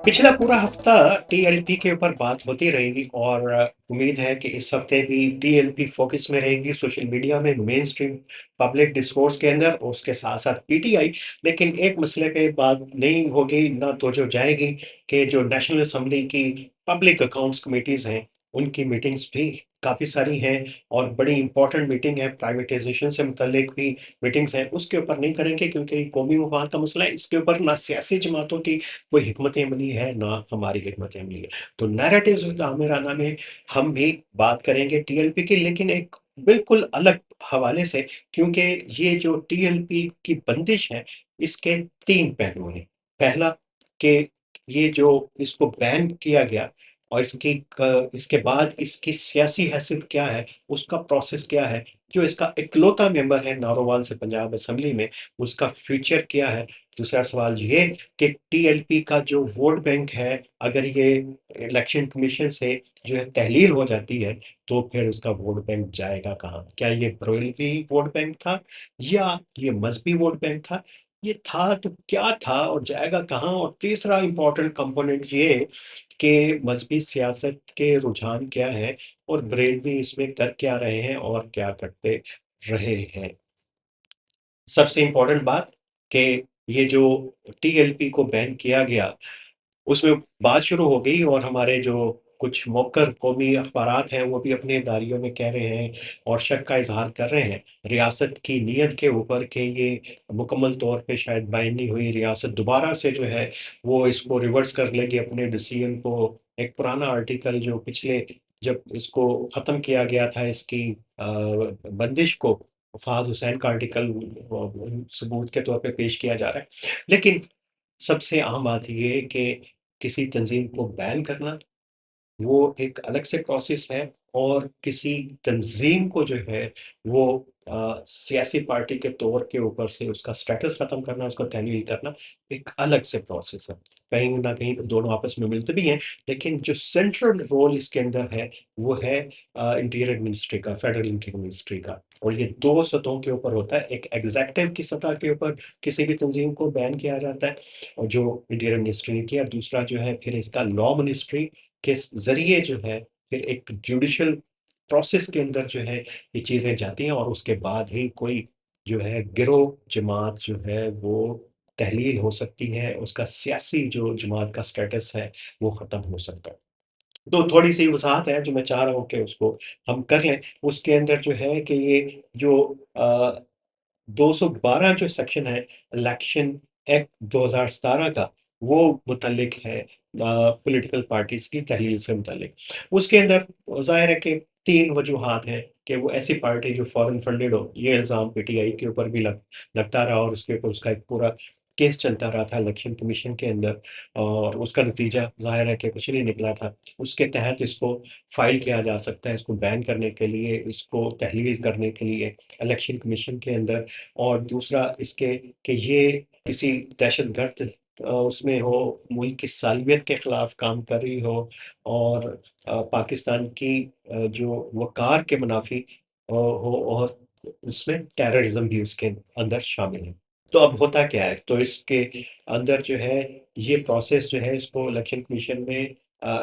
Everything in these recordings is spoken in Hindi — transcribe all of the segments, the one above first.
पिछला पूरा हफ्ता टीएलपी के ऊपर बात होती रहेगी और उम्मीद है कि इस हफ्ते भी टीएलपी फोकस में रहेगी सोशल मीडिया में मेन स्ट्रीम पब्लिक डिस्कोर्स के अंदर और उसके साथ साथ पीटीआई। लेकिन एक मसले पे बात नहीं होगी ना तो जो जाएगी कि जो नेशनल असेंबली की पब्लिक अकाउंट्स कमेटीज हैं उनकी मीटिंग्स भी काफ़ी सारी हैं और बड़ी इंपॉर्टेंट मीटिंग है प्राइवेटाइजेशन से मुतल्लिक भी मीटिंग्स हैं उसके ऊपर नहीं करेंगे क्योंकि कौमी मफाद का मसला है। इसके ऊपर ना सियासी जमातों की कोई हिकमत अमली है ना हमारी हिकमत अमली है। तो नैरेटिव्स विद आमिराना में हम भी बात करेंगे टीएलपी की, लेकिन एक बिल्कुल अलग हवाले से, क्योंकि ये जो टीएलपी की बंदिश है इसके 3 पहलू हैं। पहला कि ये जो इसको बैन किया गया और इसके बाद इसकी सियासी हैसियत क्या है, उसका प्रोसेस क्या है, जो इसका इकलौता मेंबर है नारोवाल से पंजाब असेंबली में, उसका फ्यूचर क्या है। दूसरा सवाल ये कि टीएलपी का जो वोट बैंक है, अगर ये इलेक्शन कमीशन से जो है तहलील हो जाती है, तो फिर उसका वोट बैंक जाएगा कहाँ? क्या ये बरेलवी वोट बैंक था या ये मज़हबी वोट बैंक था? ये था तो क्या था और जाएगा कहाँ? और तीसरा इम्पोर्टेंट कंपोनेंट ये कि मज़हबी सियासत के रुझान क्या हैं और बरेलवी इसमें कर क्या रहे हैं और क्या करते रहे हैं? सबसे इम्पोर्टेंट बात कि ये जो टीएलपी को बैन किया गया, उसमें बात शुरू हो गई और हमारे जो कुछ मौकर कौमी अखबारात हैं, वो भी अपने दारियों में कह रहे हैं और शक का इज़हार कर रहे हैं, रियासत की नीयत के ऊपर कि ये मुकम्मल तौर पे शायद बैन नहीं हुई, रियासत दोबारा से जो है, वो इसको रिवर्स कर लेगी अपने डिसीजन को। एक पुराना आर्टिकल जो पिछले जब इसको ख़त्म किया गया था इसकी बंदिश को, फ़ाहद हुसैन का आर्टिकल सबूत के तौर पे पेश किया जा रहा है। लेकिन सबसे अहम बात ये है कि किसी तंज़ीम को बैन करना, वो एक अलग से प्रोसेस है और किसी तंज़ीम को जो है वो सियासी पार्टी के तौर के ऊपर से उसका स्टेटस ख़त्म करना, उसको तहलील करना, एक अलग से प्रोसेस है। कहीं न कहीं दोनों आपस में मिलते भी हैं, लेकिन जो सेंट्रल रोल इसके अंदर है, वो है इंटीरियर मिनिस्ट्री का, फेडरल इंटीरियर मिनिस्ट्री का और ये 2 सतहों के ऊपर होता है। एक एग्ज़ेक्टिव की सतह के ऊपर किसी भी तंज़ीम को बैन किया जाता है और जो इंटीरियर मिनिस्ट्री ने किया, दूसरा जो है फिर इसका लॉ मिनिस्ट्री के ज़रिए जो है फिर एक जुडिशियल प्रोसेस के अंदर जो है ये चीज़ें जाती हैं और उसके बाद ही कोई जो है गिरोह जमात जो है वो तहलील हो सकती है, उसका सियासी जो जमात का स्टेटस है वो ख़त्म हो सकता है। तो थोड़ी-सी वज़ाहत है जो मैं चाह रहा हूँ कि उसको हम कर लें। उसके अंदर जो है कि ये जो 212 जो सेक्शन है इलेक्शन एक्ट 2017 का, वो मुतल्लिक है पॉलिटिकल पार्टीज़ की तहलील से मुतल्लिक। उसके अंदर ज़ाहिर है कि 3 वजूहात हैं कि वो ऐसी पार्टी जो फॉरेन फंडेड हो, ये इल्ज़ाम पीटीआई के ऊपर भी लगता रहा और उसके ऊपर उसका एक पूरा केस चलता रहा था इलेक्शन कमीशन के अंदर और उसका नतीजा ज़ाहिर है कि कुछ नहीं निकला था। उसके तहत इसको फ़ाइल किया जा सकता है, इसको बैन करने के लिए, इसको तहलील करने के लिए इलेक्शन कमीशन के अंदर। और दूसरा इसके कि ये किसी दहशतगर्द उसमें हो, मुल्क की सालमियत के खिलाफ काम कर रही हो और पाकिस्तान की जो वक़ार के मुनाफ़ी हो और उसमें टेररिज़्म भी उसके अंदर शामिल है। तो अब होता क्या है? तो इसके अंदर जो है ये प्रोसेस जो है इसको इलेक्शन कमीशन में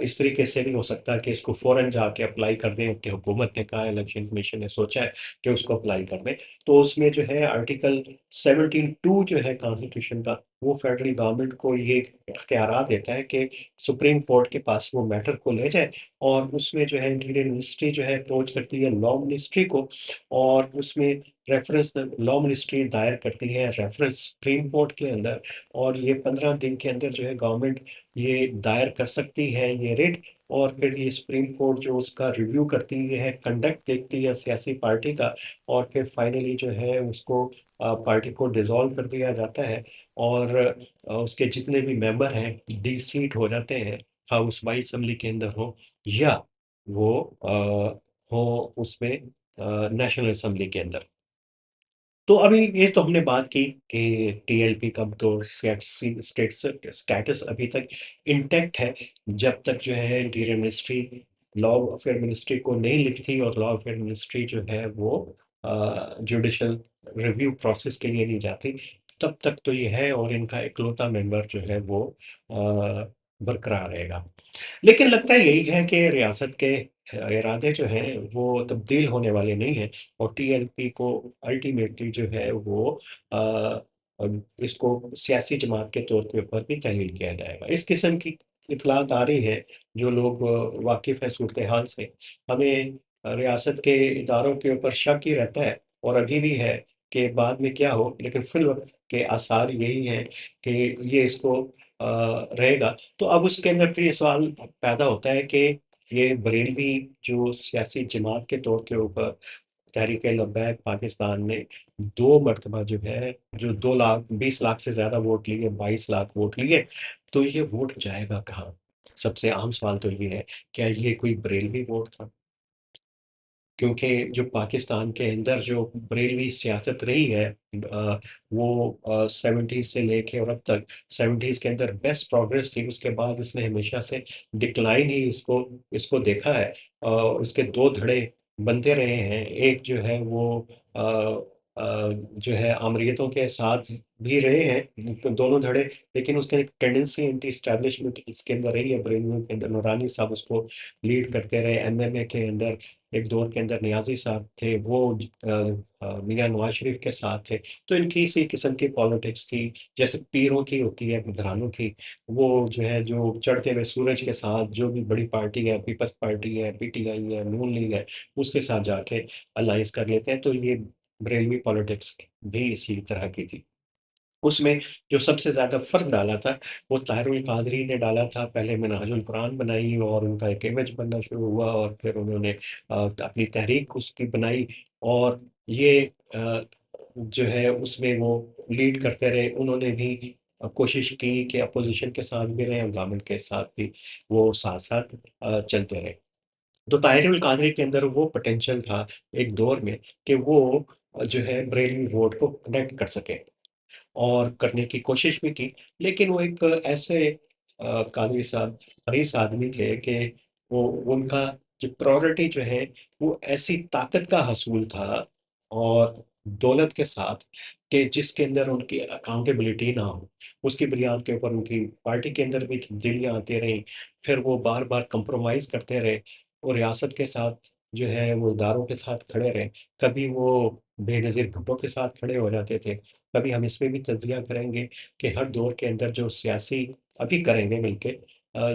इस तरीके से नहीं हो सकता कि इसको फ़ौरन जाके अप्लाई कर दें कि हुकूमत ने कहा है, इलेक्शन कमीशन ने सोचा है कि उसको अप्लाई कर दें। तो उसमें जो है आर्टिकल 17(2) जो है कॉन्स्टिट्यूशन का, वो फेडरल गवर्नमेंट को ये इख्तियारात देता है कि सुप्रीम कोर्ट के पास वो मैटर को ले जाए और उसमें जो है इंटीरियर मिनिस्ट्री जो है अप्रोच करती है लॉ मिनिस्ट्री को और उसमें रेफ़रेंस लॉ मिनिस्ट्री दायर करती है रेफ़रेंस सुप्रीम कोर्ट के अंदर और ये 15 दिन के अंदर जो है गवर्नमेंट ये दायर कर सकती है ये रिट और फिर ये सुप्रीम कोर्ट जो उसका रिव्यू करती है, कंडक्ट देखती है सियासी पार्टी का और फिर फाइनली जो है उसको पार्टी को डिसॉल्व कर दिया जाता है और उसके जितने भी मेंबर हैं डी-सीट हो जाते हैं, हाउस बाई असेंबली के अंदर हो या वो हो उसमें नेशनल असेंबली के अंदर। तो अभी ये तो हमने बात की कि टीएलपी का तो स्टेटस अभी तक इंटैक्ट है, जब तक जो है interior ministry law affair ministry को नहीं लिखती और लॉ अफेयर मिनिस्ट्री जो है वो जुडिशियल रिव्यू प्रोसेस के लिए नहीं जाती, तब तक तो ये है और इनका इकलौता मेंबर जो है वो बरकरार रहेगा। लेकिन लगता यही है कि रियासत के इरादे जो हैं वो तब्दील होने वाले नहीं हैं और टीएलपी को अल्टीमेटली जो है वो अ, इसको सियासी जमात के तौर के ऊपर भी तहलील किया जाएगा। इस किस्म की इत्तलात आ रही हैं, जो लोग वाकिफ़ हैं सूरत-ए-हाल से, हमें रियासत के इदारों के ऊपर शक ही रहता है और अभी भी है कि बाद में क्या हो, लेकिन फ़िलवक़्त के आसार यही हैं कि ये इसको रहेगा। तो अब उसके अंदर फिर ये सवाल पैदा होता है कि ये बरेलवी जो सियासी जमात के तौर के ऊपर तहरीक-ए-लब्बैक पाकिस्तान ने 2 मर्तबा जो है, जो 2 लाख 20 लाख से ज़्यादा वोट लिए, 22 लाख वोट लिए, तो ये वोट जाएगा कहाँ? सबसे आम सवाल तो ये है, क्या ये कोई बरेलवी वोट था? क्योंकि जो पाकिस्तान के अंदर जो बरेलवी सियासत रही है वो 70s से लेके और अब तक 70s के अंदर बेस्ट प्रोग्रेस थी, उसके बाद इसने हमेशा से डिक्लाइन ही इसको इसको देखा है। उसके 2 धड़े बनते रहे हैं, एक जो है वो जो है आमरीतों के साथ भी रहे हैं, तो दोनों धड़े, लेकिन उसका एक टेंडेंसी एंटी एस्टेब्लिशमेंट इसके अंदर रही है, बरेलवियों के अंदर। नूरानी साहब उसको लीड करते रहे, एमएमए के अंदर एक दौर के अंदर नियाज़ी साहब थे, वो मियाँ नवाज़ शरीफ के साथ थे। तो इनकी इसी किस्म की पॉलिटिक्स थी, जैसे पीरों की होती है घरानों की, वो जो है जो चढ़ते हुए सूरज के साथ जो भी बड़ी पार्टी है, पीपल्स पार्टी है, पीटीआई है, नून लीग है, उसके साथ जाके अलायंस कर लेते हैं। तो ये बरेलवी पॉलिटिक्स भी इसी तरह की थी। उसमें जो सबसे ज़्यादा फ़र्क डाला था, वो ताहिरुल कादरी ने डाला था। पहले मिनहाजुल कुरान बनाई और उनका एक इमेज बनना शुरू हुआ और फिर उन्होंने अपनी तहरीक उसकी बनाई और ये जो है उसमें वो लीड करते रहे। उन्होंने भी कोशिश की कि अपोज़िशन के साथ भी रहें और गवर्नमेंट के साथ भी वो साथ-साथ चलते रहे। तो ताहिरुल कादरी के अंदर वो पोटेंशियल था एक दौर में कि वो जो है ब्रेलवी वोट को कनेक्ट कर सके। और करने की कोशिश भी की, लेकिन वो एक ऐसे कादरी साहब रईस आदमी थे कि वो उनका जो प्रायोरिटी जो है, वो ऐसी ताकत का हसूल था और दौलत के साथ कि जिसके अंदर उनकी अकाउंटेबिलिटी ना हो। उसकी बुनियाद के ऊपर उनकी पार्टी के अंदर भी तब्दीलियाँ आती रहीं, फिर वो बार-बार कंप्रोमाइज़ करते रहे और रियासत के साथ जो है, वो इदारों के साथ खड़े रहे। कभी वो बेनज़ीर भुट्टो के साथ खड़े हो जाते थे, कभी हम इसमें भी तज़िया करेंगे कि हर दौर के अंदर जो सियासी अभी करेंगे मिलके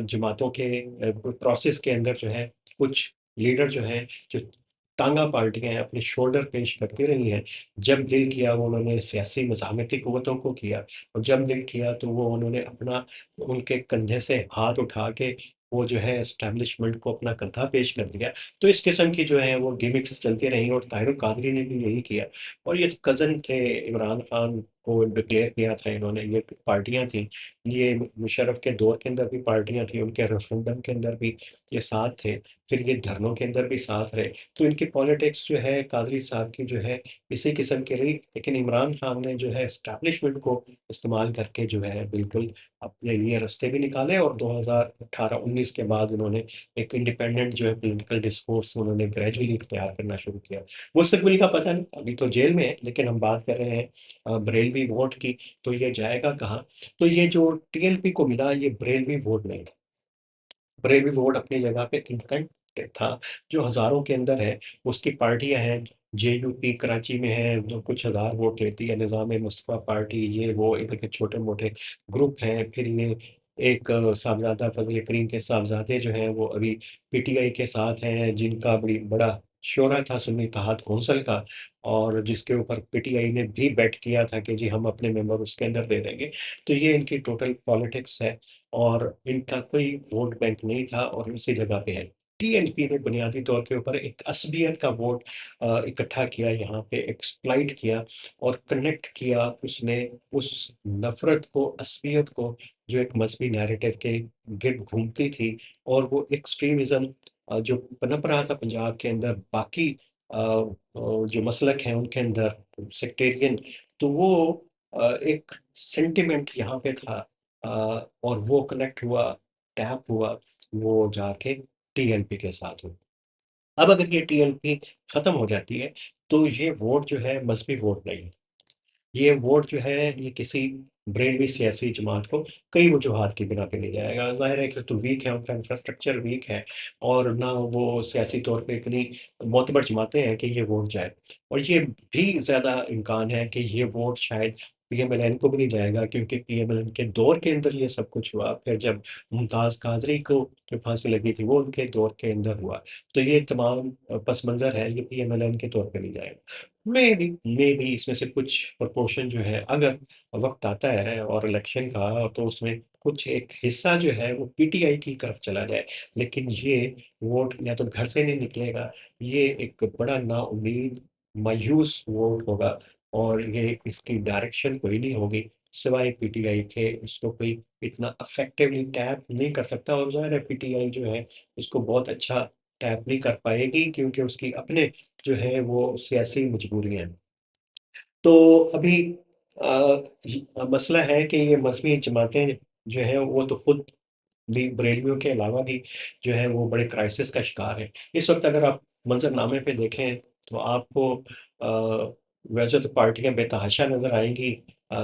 जमातों के प्रोसेस के अंदर जो है कुछ लीडर जो हैं, जो टाँगा पार्टियाँ हैं, अपने शोल्डर पेश करती रही हैं। जब दिल किया वो उन्होंने सियासी मज़ाहमती क़ुव्वतों को किया और जब दिल किया तो वो उन्होंने अपना उनके कंधे से हाथ उठा के वो जो है एस्टेब्लिशमेंट को अपना कंधा पेश कर दिया। तो इस किस्म की जो है वो गिमिक्स चलती रहीं और ताहिरुल कादरी ने भी यही किया। और ये कज़न थे इमरान खान को डिक्लेयर किया था इन्होंने, ये पार्टियाँ थीं। ये मुशर्रफ के दौर के अंदर भी पार्टियाँ थीं, उनके रेफ़रेंडम के अंदर भी ये साथ थे, फिर ये धरनों के अंदर भी साथ रहे। तो इनकी पॉलिटिक्स जो है कादरी साहब की जो है इसी किस्म की रही, लेकिन इमरान खान ने जो है एस्टेब्लिशमेंट को इस्तेमाल करके जो है बिल्कुल अपने लिए रास्ते भी निकाले और 2018-19 के बाद उन्होंने एक इंडिपेंडेंट जो है पॉलिटिकल डिस्कोर्स उन्होंने ग्रेजुअली इख्तियार करना शुरू किया। मुस्तकबिल का पता नहीं, अभी तो जेल में है, लेकिन हम बात कर रहे हैं बरेलवी वोट की, तो ये जाएगा कहाँ? तो ये जो टीएलपी को मिला, ये बरेलवी वोट नहीं था। बरेलवी वोट अपनी जगह पे इंटेंट था, जो हज़ारों के अंदर है, उसकी पार्टियाँ हैं, जेयूपी कराची में है, जो कुछ हज़ार वोट लेती है, निज़ाम-ए-मुस्तफ़ा पार्टी, ये वो, इधर के छोटे-मोटे ग्रुप हैं, फिर ये एक साहबज़ादा फज़ल करीम के साहबज़ादे जो हैं, वो अभी पीटीआई के साथ हैं, जिनका बड़ा शोरा था सुन्नी इत्तेहाद कौंसिल का और जिसके ऊपर पीटीआई ने भी बेट किया था कि जी हम अपने मेंबर उसके अंदर दे देंगे। तो ये इनकी टोटल पॉलिटिक्स है और इनका कोई वोट बैंक नहीं था और उसी जगह पे है। टीएलपी ने बुनियादी तौर के ऊपर एक असबियत का वोट इकट्ठा किया, यहाँ पे एक्सप्लॉइट किया और कनेक्ट किया उसने उस नफ़रत को, असबियत को, जो एक मज़हबी नैरेटिव के गिर्द घूमती थी और वो एक्सट्रीमिज़्म जो पनप रहा था पंजाब के अंदर, बाकी जो मसलक हैं उनके अंदर सेक्टेरियन, तो वो एक सेंटिमेंट यहाँ पे था अ, और वो कनेक्ट हुआ, टैप हुआ, वो जाके टीएलपी के साथ हुआ। अब अगर ये टीएलपी खत्म हो जाती है, तो ये वोट जो है मज़हबी वोट नहीं है। ये वोट जो है ये किसी ब्रेनवी सियासी जमात को कई वजूहात की बिना पे नहीं जाएगा। ज़ाहिर है कि तो वीक है, उनका इंफ्रास्ट्रक्चर वीक है और ना वो सियासी तौर पे इतनी मोतबर जमातें हैं कि ये वोट जाए। और ये भी ज़्यादा इम्कान है कि ये वोट शायद पीएमएलएन को भी नहीं जाएगा, क्योंकि पीएमएलएन के दौर के अंदर ये सब कुछ हुआ। फिर जब मुमताज़ कादरी को जो फांसी लगी थी, वो उनके दौर के अंदर हुआ। तो ये तमाम पस मंज़र है, ये पीएमएलएन के तौर पे नहीं जाएगा। मेबी इसमें से कुछ प्रोपोर्शन जो है, अगर वक़्त आता है और इलेक्शन का, तो उसमें कुछ एक हिस्सा जो है वो पीटीआई की तरफ चला जाए। लेकिन ये वोट या तो घर से नहीं निकलेगा, ये एक बड़ा नाउम्मीद, मायूस वोट होगा और ये इसकी डायरेक्शन कोई नहीं होगी, सिवाय पीटीआई के। इसको कोई इतना इफ़ेक्टिवली टैप नहीं कर सकता और ज़ाहिर है पीटीआई जो है, इसको बहुत अच्छा टैप नहीं कर पाएगी, क्योंकि उसकी अपने जो है वो सियासी मजबूरियाँ हैं। तो अभी मसला है कि ये मज़हबी जमातें जो हैं वो तो खुद भी, बरेलवियों के अलावा भी जो है वो बड़े क्राइसिस का शिकार हैं। इस वक़्त अगर आप मंज़रनामे पे देखें तो आपको वैसे तो पार्टियाँ बेतहाशा नज़र आएँगी,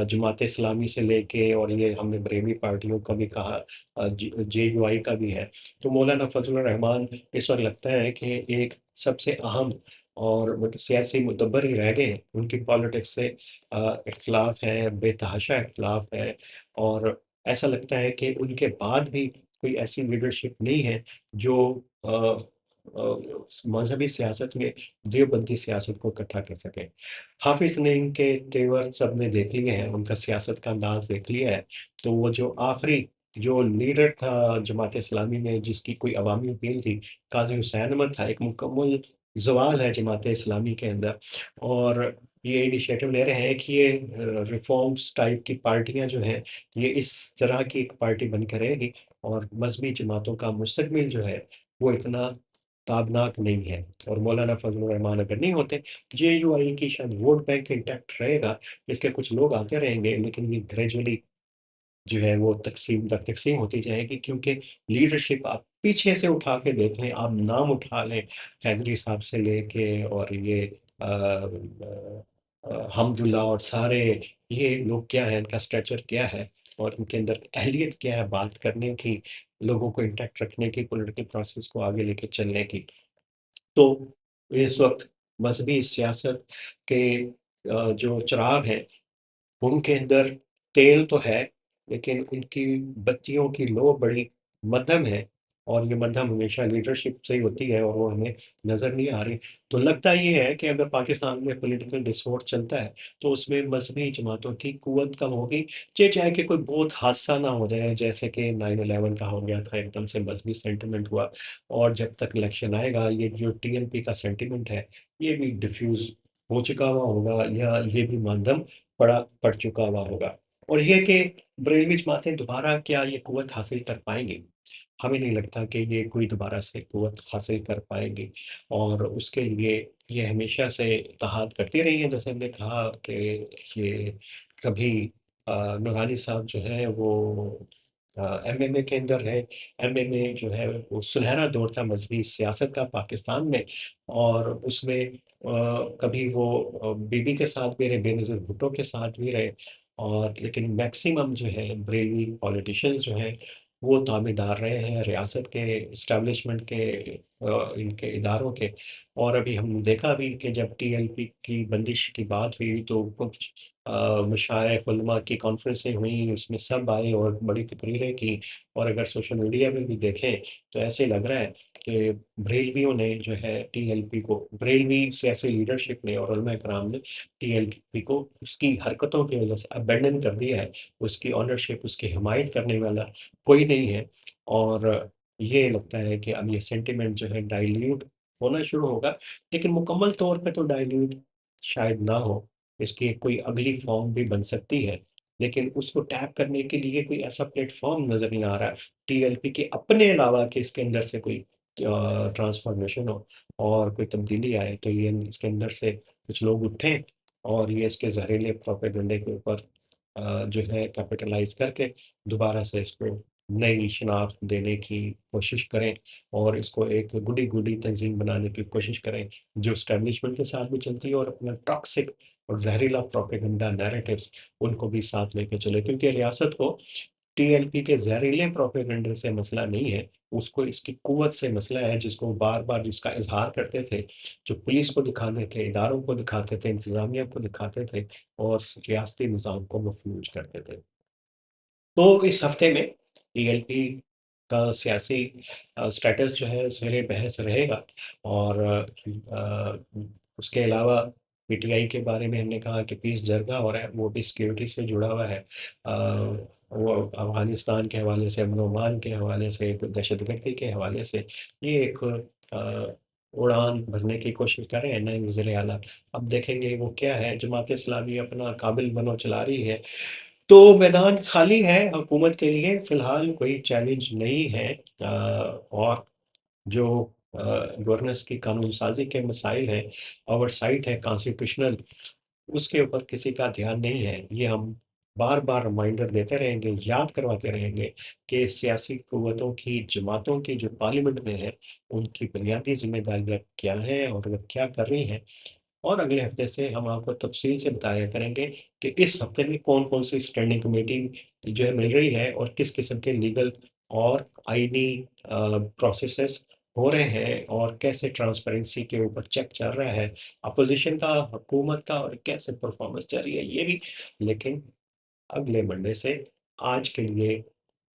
जमात इस्लामी से लेके, और ये हमने बरेलवी पार्टियों का भी कहा, जेयूआई का भी है। तो मौलाना फज़लुर रहमान इस वक़्त लगता है कि एक सबसे अहम और सियासी मुदब्बर ही रह गए हैं। उनकी पॉलिटिक्स से इख्तिलाफ़ है, बेतहाशा इख्तिलाफ़ है और ऐसा लगता है कि उनके बाद भी कोई ऐसी लीडरशिप नहीं है जो मज़हबी सियासत में देवबंदी सियासत को इकट्ठा कर सके। हाफ़िज़ नईम के तेवर सबने देख लिए हैं, उनका सियासत का अंदाज़ देख लिया है, तो वो जो आखिरी जो लीडर था जमात इस्लामी में, जिसकी कोई अवामी अपील थी, काज़ी हुसैन अहमद था, एक मुकम्मल ज़वाल है जमात इस्लामी के अंदर। और ये इनिशिएटिव ले रहे हैं कि ये रिफ़ॉर्म्स टाइप की पार्टियाँ जो हैं, ये इस तरह की एक पार्टी बन के रहेगी और मज़हबी जमातों का मुस्तकबिल जो है, वो इतना ताबनाक नहीं है। और मौलाना फज़लुर रहमान अगर नहीं होते, जेयूआई की शायद वोट बैंक इंटैक्ट रहेगा, इसके कुछ लोग आते रहेंगे, लेकिन ये ग्रेजुअली जो है वो तक़सीम दर तक़सीम होती जाएगी, क्योंकि लीडरशिप आप पीछे से उठा के देख लें, आप नाम उठा लें, हैदरी साहब से लेके और ये हमदुल्ला और सारे ये लोग क्या हैं, इनका स्टेचर क्या है और इनके अंदर अहलियत क्या है बात करने की, लोगों को इंटैक्ट रखने की, पॉलिटिकल प्रोसेस को आगे लेके चलने की। तो इस वक़्त मज़हबी सियासत के जो चिराग हैं, उनके अंदर तेल तो है, लेकिन उनकी बत्तियों की लो बड़ी मद्धम है और ये मद्धम हमेशा लीडरशिप से ही होती है और वो हमें नज़र नहीं आ रही। तो लगता ये है कि अगर पाकिस्तान में पॉलिटिकल डिसॉर्डर चलता है, तो उसमें मज़हबी जमातों की कुव्वत कम होगी। ये चाहे कि कोई बहुत हादसा ना हो जाए, जैसे कि 9/11 का हो गया था, एकदम से मज़हबी सेंटिमेंट हुआ और जब तक इलेक्शन आएगा, ये जो टीएमपी का सेंटिमेंट है, ये भी डिफ्यूज़ हो चुका हुआ होगा या ये भी मंदम पड़ चुका हुआ होगा। और ये कि बरेलवी जमातें दोबारा क्या ये कुव्वत हासिल कर पाएँगी? हमें नहीं लगता कि ये कोई दोबारा से कुव्वत हासिल कर पाएँगी और उसके लिए ये हमेशा से इत्तेहाद करती रही हैं। जैसे हमने कहा कि ये कभी नूरानी साहब जो हैं वो एमएनए के अंदर रहे। एमएनए जो है वो सुनहरा दौर था मज़हबी सियासत का पाकिस्तान में और उसमें कभी वो बीबी के साथ भी रहे, बेनज़ीर भुट्टो के साथ भी रहे और लेकिन मैक्सिमम जो है बरेलवी पॉलिटिशियंस जो हैं, वो ताबेदार रहे हैं रियासत के एस्टेब्लिशमेंट के, इनके इदारों के। और अभी हमने देखा भी कि जब टीएलपी की बंदिश की बात हुई तो कुछ मशाइख उलमा की कॉन्फ्रेंसें हुई, उसमें सब आए और बड़ी तकरीरें की। और अगर सोशल मीडिया में भी देखें तो ऐसे लग रहा है कि बरेलवियों ने जो है टीएलपी को, बरेलवी सियासी लीडरशिप ने और उलमा कराम ने टीएलपी को उसकी हरकतों की वजह से अबैंडन कर दिया है। उसकी ओनरशिप, उसकी हिमायत करने वाला कोई नहीं है और ये लगता है कि अब ये सेंटिमेंट जो है डाइल्यूट होना शुरू होगा, लेकिन मुकम्मल तौर पे तो डाइल्यूट शायद ना हो। इसकी एक कोई अगली फ़ॉर्म भी बन सकती है, लेकिन उसको टैप करने के लिए कोई ऐसा प्लेटफ़ॉर्म नज़र नहीं आ रहा है, टीएलपी के अपने अलावा कि इसके अंदर से कोई ट्रांसफ़ॉर्मेशन हो और कोई तब्दीली आए। तो ये इसके अंदर से कुछ लोग उठें और ये इसके ज़हरीले प्रोपेगेंडे के ऊपर जो है कैपिटलाइज़ करके दोबारा से इसको नई शनाख्त देने की कोशिश करें और इसको एक गुडी-गुडी तंज़ीम बनाने की कोशिश करें, जो एस्टेब्लिशमेंट के साथ भी चलती है और अपना टॉक्सिक और ज़हरीला प्रोपेगेंडा नैरेटिव्स उनको भी साथ लेके चले, क्योंकि रियासत को टीएलपी के ज़हरीले प्रोपेगेंडे से मसला नहीं है, उसको इसकी कुव्वत से मसला है, जिसको बार-बार जिसका इज़हार करते थे, जो पुलिस को दिखाते थे, इदारों को दिखाते थे, इंतज़ामिया को दिखाते थे और रियासती निज़ाम को मफ़लूज करते थे। तो इस हफ्ते में टीएलपी का सियासी स्टेटस जो है ज़ेर बहस रहेगा और उसके अलावा पीटीआई के बारे में हमने कहा कि पीस जरगा हो रहा है, वो भी सिक्योरिटी से जुड़ा हुआ है। वो अफ़गानिस्तान के हवाले से, अमन-ओ-अमान के हवाले से, कुछ दहशतगर्दी के हवाले से, ये एक उड़ान भरने की कोशिश कर रहे हैं नए वज़ीर आला। अब देखेंगे वो क्या है, जमात-ए-इस्लामी अपना काबिल बनो चला रही है। तो मैदान खाली है हुकूमत के लिए, फ़िलहाल कोई चैलेंज नहीं है और जो गवर्नेंस की कानून साज़ी के मसाइल हैं, ओवरसाइट है कॉन्स्टिट्यूशनल, उसके ऊपर किसी का ध्यान नहीं है। ये हम बार-बार रिमाइंडर देते रहेंगे, याद करवाते रहेंगे कि सियासी कुव्वतों की, जमातों की जो पार्लियामेंट में है, उनकी बुनियादी ज़िम्मेदारियाँ क्या हैं और वो क्या कर रही हैं। और अगले हफ्ते से हम आपको तफ़सील से बताया करेंगे कि इस हफ्ते में कौन-कौन सी स्टैंडिंग कमेटी जो है मिल रही है और किस किस्म के लीगल और आईनी प्रोसेसेस हो रहे हैं और कैसे ट्रांसपेरेंसी के ऊपर चेक चल रहा है, अपोज़िशन का, हुकूमत का और कैसे परफ़ॉर्मेंस चल रही है, ये भी। लेकिन अगले मंडे से आज के लिए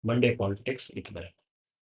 मंडे पॉलिटिक्स इतना है।